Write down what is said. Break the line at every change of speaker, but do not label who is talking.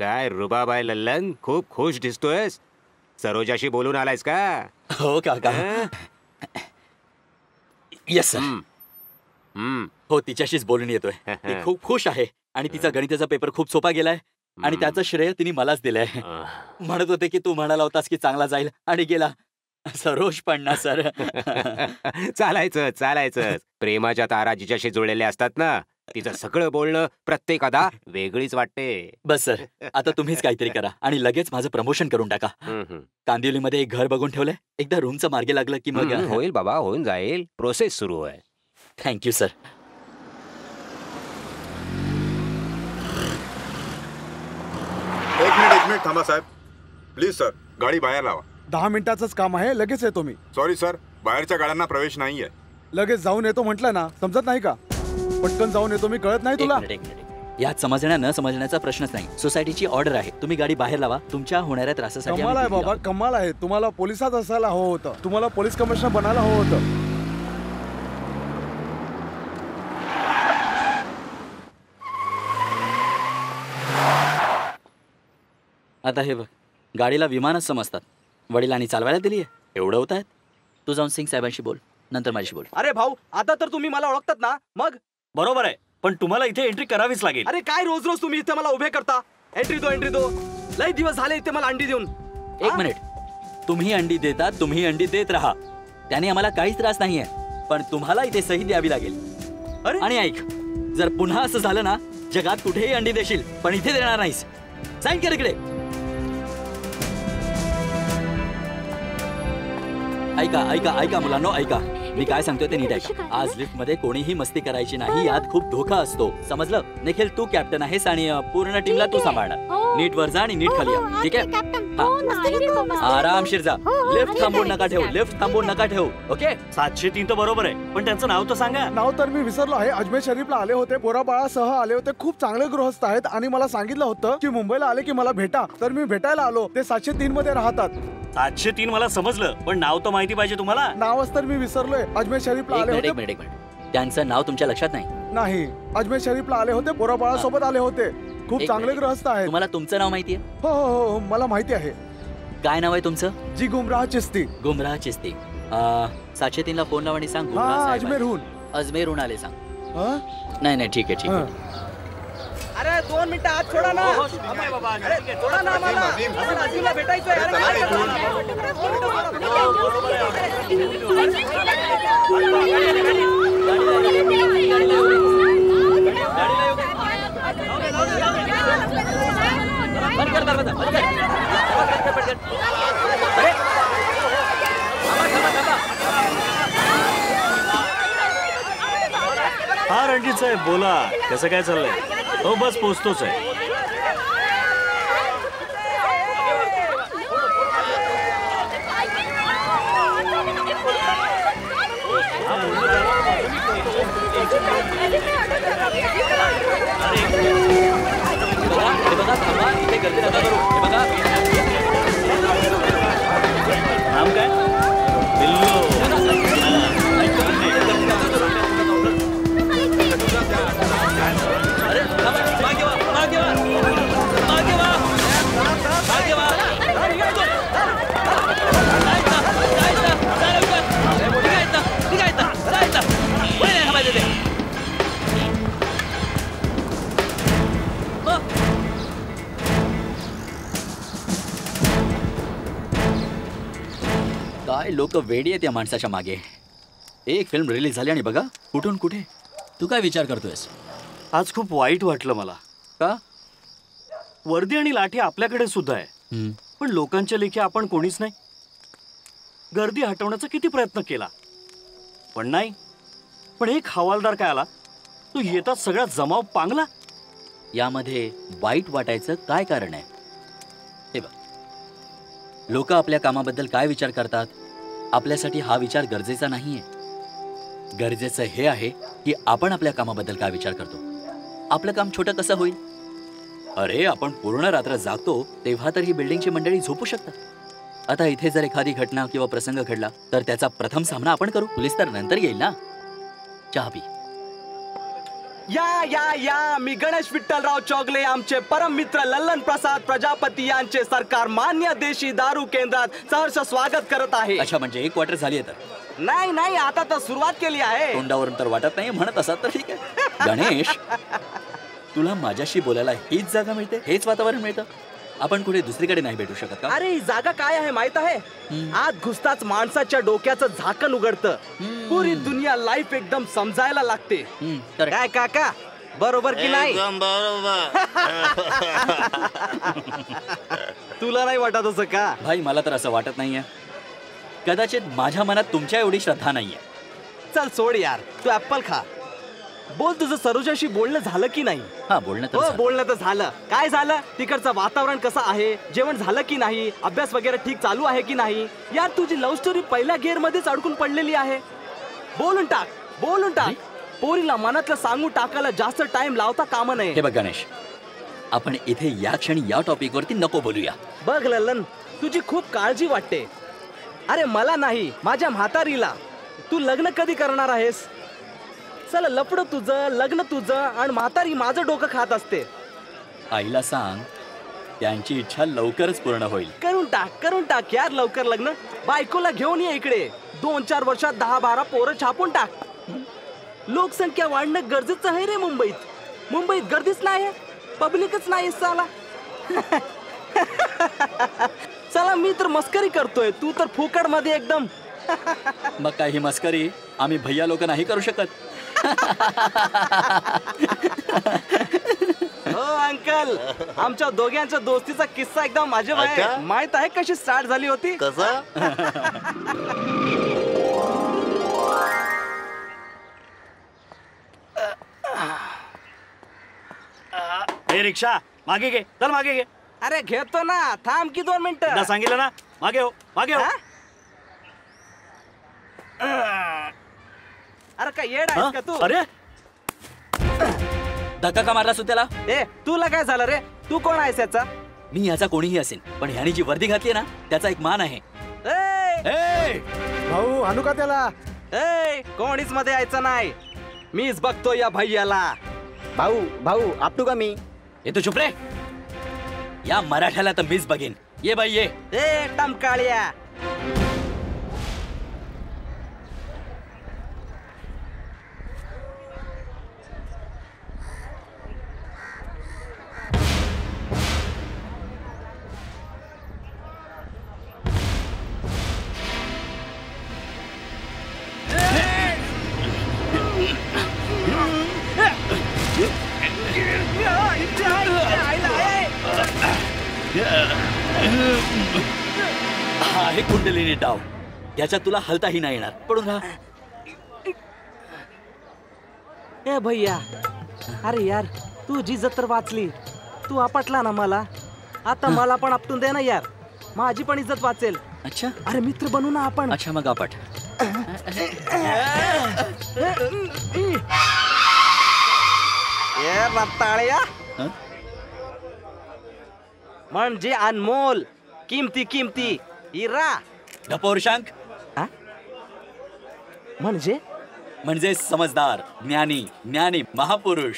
काय रुबाबाई लल्लन, खूप खुश दिसतोयस. सरोजाशी बोलून आलायस का?
हो काका. Yes sir. हो, तिच्याशीच बोलून येतोय. ती खूप खुश आहे आणि तिचा गणिताचा पेपर खूप सोपा गेलाय आणि त्याचं श्रेय तिने मलाच दिलंय. म्हणत होते की तू म्हणाला होतास की चांगला जाईल आणि गेला. सरोज पण ना सर.
चालायचं. प्रेमाच्या तारा जिच्याशी जुळलेल्या असतात ना, तिचं सगळं बोलणं प्रत्येक अदा वेगळीच वाटते.
बस सर, आता तुम्हीच काहीतरी करा आणि लगेच माझं प्रमोशन करून टाका. कांदिवलीमध्ये एक घर बघून ठेवलंय. एकदा रूमचं मार्गी लागलं की मग
होईल बाबा, होऊन जाईल. प्रोसेस सुरू आहे.
Thank you sir.
एक मिनिट थांबा साहेब. प्लीज सर, गाडी बाहेर लावा.
10 मिनिटाचंच काम आहे, लगेच येतो मी.
सॉरी सर, बाहेरच्या गाड्यांना प्रवेश नाहीये.
लगेच जाऊन येतो म्हटलं ना, समजत नाही का? पटकन जाऊन येतो मी, कळत नाही तुला?
एक मिनिट. यात समजण्या न समजण्याचा प्रश्नच नाही. सोसायटीची ऑर्डर आहे. तुम्ही गाडी बाहेर लावा. तुमच्या होणाऱ्या त्रासासाठी
कमाल आहे बाबा, कमाल आहे. तुम्हाला पोलिसात असायला हवं होतं. तुम्हाला पोलीस कमिशनर बनायला हवं होतं.
आता हे बघ, गाडीला विमानच समजतात. वडिलांनी चालवायला दिली आहे, एवढं होत आहेत. तू जाऊन सिंग साहेबांशी बोल, नंतर माझ्याशी बोल.
अरे भाऊ, आता तर तुम्ही मला ओळखतात ना? मग
बरोबर आहे, पण तुम्हाला इथे एंट्री करावीच लागेल.
अरे काय रोज रोज तुम्ही इथे मला उभे करता? एंट्री दो. लई दिवस झाले इथे मला अंडी देऊन.
एक मिनिट. तुम्ही अंडी देतात, तुम्ही अंडी देत राहा. त्याने आम्हाला काहीच त्रास नाहीये, पण तुम्हाला इथे सही द्यावी लागेल. आणि ऐक, जर पुन्हा असं झालं ना, जगात कुठेही अंडी देशील पण इथे देणार नाहीस. साईन कर इकडे. ऐका मुलांनो, ऐका. मी काय सांगतोय ते नीट ऐका. आज लिफ्ट मध्ये कोणीही मस्ती करायची नाही. यात खूप धोका असतो, समजलं? निखिल, तू कॅप्टन आहेस आणि पूर्ण टीमला तू सांभाळणार. नीट वर जा आणि नीट खाली या, ठीक आहे? आरामशीर जा. लिफ्ट थांबवून नका ठेवू. ओके?
703 तर बरोबर आहे, पण त्यांचं नाव तर सांगा.
नाव तर मी विसरलो आहे. अजमेर शरीफला आले होते, पोराबाळासह आले होते. खूप चांगले गृहस्थ आहेत आणि मला सांगितलं होतं की मुंबईला आले की मला भेटा. तर मी भेटायला आलो. ते 703 मध्ये राहतात.
703 मला समजलं, पण नाव तर माहिती पाहिजे तुम्हाला.
नावच तर मी विसरलोय. अजमेर शरीफला आले होते.
एक मिनिट. त्यांचं नाव तुमच्या लक्षात नाही?
नाही, अजमेर शरीफला आले होते, पोराबाळासोबत आले होते. खूप चांगले गृहस्थ आहेत.
तुम्हाला तुमचं नाव माहितीये?
हो, मला माहिती आहे.
काय नाव आहे तुमचं?
जी गुमराह चिस्ती.
703 ला फोन लाव आणि सांग अजमेरहून आले सांग. नाही, ठीक आहे.
अरे 2 मिनिटं आत सोडा ना. अरे सोडा ना मला. अजूनला भेटायचंय.
हा रणजित साहेब, बोला. कसं काय चाललंय? हो, बस पोचतोच आहे. नाम काय? बिल्लो.
काय लोक वेडी आहेत या माणसाच्या मागे. एक फिल्म रिलीज झाली आणि बघा कुठून कुठे. तू काय विचार करतोयस?
आज खूप वाईट वाटलं मला.
का?
वर्दी आणि लाठी आपल्याकडे सुद्धा आहे, पण लोकांच्या लेखी आपण कोणीच नाही. गर्दी हटवण्याचा किती प्रयत्न केला, पण नाही. पण एक हवालदार काय आला, तो येतात सगळा जमाव पांगला.
यामध्ये वाईट वाटायचं काय कारण आहे? हे बघ, लोक आपल्या कामाबद्दल काय विचार करतात, आपल्यासाठी हा विचार गरजेचा नाहीये. गरजेचं हे आहे की आपण आपल्या कामाबद्दल काय विचार करतो. आपलं काम छोटं कसं होईल? अरे, आपण पूर्ण रात्र जागतो तेव्हा तर ही बिल्डिंगची मंडळी झोपू शकतात. आता इथे जर एखादी घटना किंवा प्रसंग घडला तर त्याचा प्रथम सामना आपण करू. पोलीस तर नंतर येईल ना. चहा पी.
या या या मी गणेश विठ्ठलराव चौगले आमचे परम मित्र लल्लन प्रसाद प्रजापती यांचे सरकार मान्य देशी दारू केंद्रात सहर्ष स्वागत करत आहे.
अच्छा, म्हणजे 1 क्वार्टर झाली आहे तर.
नाही नाही, आता तर सुरुवात केली आहे.
तोंडावरून तर वाटत नाही, म्हणत असाल तर ठीक आहे. गणेश, तुला माझ्याशी बोलायला हीच जागा मिळते, हेच वातावरण मिळतं? आपण कुठे दुसरीकडे नाही भेटू शकत का?
अरे ही जागा काय आहे माहित आहे? आत घुसताच माणसाच्या डोक्याचं झाकण उघडतं. पुरी दुनिया लाईफ एकदम समजायला लागते.
correct.
काय काका, बरोबर की नाही? तुला नाही वाटत असं का?
भाई, मला तर असं वाटत नाहीये. कदाचित माझ्या मनात तुमच्या एवढी श्रद्धा नाहीये.
चल सोड यार, तू ऍपल खा. बोल, तुझं सरोजाशी बोलणं झालं की नाही?
हा, बोलणं तर
हो,
झालं.
बोलणं तर झालं. काय झालं? तिकडचं वातावरण कसं आहे? जेवण झालं की नाही? अभ्यास वगैरे ठीक चालू आहे की नाही? यार, तुझी लव्ह स्टोरी पहिल्या गिअर मध्येच अडकून पडलेली आहे. बोलून टाक, बोलून टाक. पोरीला मनातलं सांगू टाकायला जास्त टाइम लावता कामा नये.
हे बघ गणेश, आपण इथे या क्षणी या टॉपिक वरती नको बोलूया.
बघ ललन, तुझी खूप काळजी वाटते. अरे मला नाही, माझ्या म्हातारीला. तू लग्न कधी करणार आहेस? चल, लपडं तुझं, लग्न तुझं, आणि म्हातारी माझं डोकं खात असते.
आईला सांग, त्यांची इच्छा लवकरच पूर्ण होईल.
करून टाक यार लवकर लग्न. बायकोला घेऊन ये इकडे. 2-4 वर्षात 10-12 पोरं छापून टाक. लोकसंख्या वाढणं गरजेचं आहे रे मुंबईत. मुंबईत गर्दीच नाही, पब्लिकच नाही साला. चला, मी तर मस्करी करतोय, तू तर फुकट मध्ये एकदम.
मग काही मस्करी आम्ही भैया लोक नाही करू शकत.
हो अंकल, आमच्या दोघांच्या दोस्तीचा किस्सा एकदम माझ्या माहित आहे कशी स्टार्ट झाली होती.
कसं?
हे रिक्षा मागे घे, चल मागे घे.
अरे घेतो ना, थांब की 2 मिनिटं.
एकदा सांगितलं ना, मागे हो, मागे हो.
हा? अरे काय येड आहेस का तू?
अरे
धक्का का मारला त्याला?
ए, तुला काय झालं रे? तू कोण आहेस याचा?
मी याचा कोणीही असेल, पण ह्यानी जी वर्दी घातली ना, त्याचा एक मान आहे.
ए,
भाऊ, आणू का त्याला?
ए, कोणीच मध्ये यायचं नाही. मीच बघतो या भैयाला. भाऊ आपटू का मी?
ये तू चुप रे. या मराठ्याला तर मीच बघेन. ये बाई ये.
ए टमकाळ्या,
हा आहे कुंडलिनी डाव. याच्यात तुला हलताही नाही येणार. पडून राहा.
ए भैया, अरे यार, तुझी जत्र वाचली. तू आपटला ना मला, आता मला पण आपटून दे ना यार. माझी पण इज्जत वाचेल.
अच्छा,
अरे मित्र बनू ना आपण.
अच्छा, मग आपट.
ए रताळ्या,
हं?
म्हणजे अनमोल, किमती हिरा.
ढपोर शांक
म्हणजे
समजदार, ज्ञानी महापुरुष.